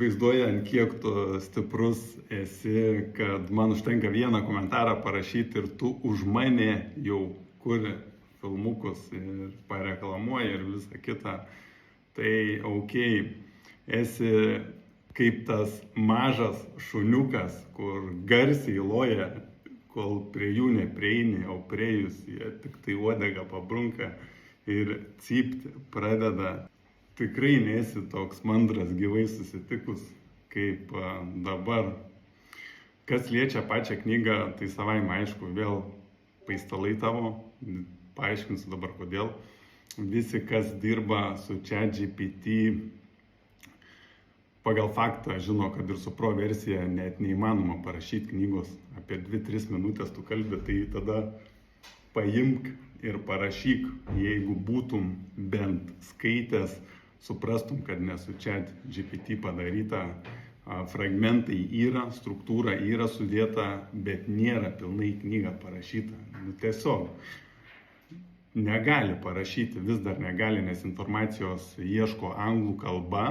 įsivaizduoji, ant kiek tu stiprus esi, kad man užtenka vieną komentarą parašyti ir tu už mane jau kuri filmukus ir pareklamuoji ir visą kitą. Tai ok, esi kaip tas mažas šuniukas, kur garsiai loja, kol prie jų neprieini, o priejus jie tik tai uodegą pabrunka ir cypti pradeda. Tikrai nesi toks mandras gyvai susitikus kaip dabar. Kas liečia pačią knygą, tai savaime aišku, vėl paistalai tavo, paaiškinsiu dabar kodėl. Visi, kas dirba su ChatGPT, pagal faktą žino, kad ir su Pro versija net neįmanoma parašyti knygos. Apie 2-3 minutės tu kalbi, tai tada paimk ir parašyk. Jeigu būtum bent skaitęs, suprastum, kad ne su ChatGPT padaryta, fragmentai yra, struktūra yra sudėta, bet nėra pilnai knyga parašyta. Tiesiog negali parašyti, vis dar negali, nes informacijos ieško anglų kalba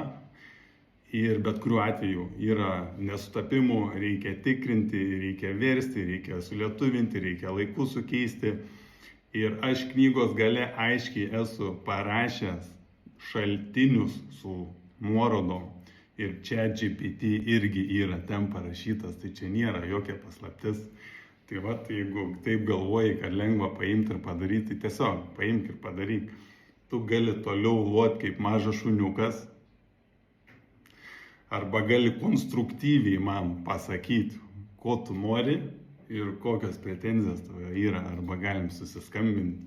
ir bet kuriuo atveju yra nesutapimų, reikia tikrinti, reikia versti, reikia sulietuvinti, reikia laiku sukeisti. Ir aš knygos gale aiškiai esu parašęs šaltinius su nuorodom ir ChatGPT irgi yra ten parašytas, tai čia nėra jokia paslaptis. Tai va, jeigu taip galvoji, kad lengva paimti ir padaryti, tai tiesiog paimk ir padaryk. Tu gali toliau luoti kaip mažas šuniukas, arba gali konstruktyviai man pasakyti, ko tu nori ir kokios pretenzijos tavo yra, arba galim susiskambinti,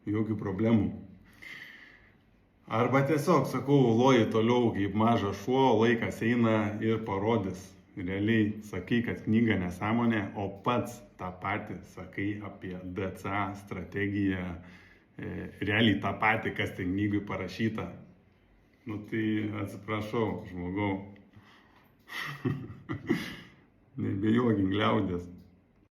jokių problemų. Arba tiesiog, sakau, loji toliau kaip mažas šuo, laikas eina ir parodys. Realiai sakai, kad knyga nesąmonė, o pats tą patį sakai apie DCA strategiją, realiai tą patį, kas ten knygui parašyta. Nu tai atsiprašau, žmogau. Nebejogink liaudės.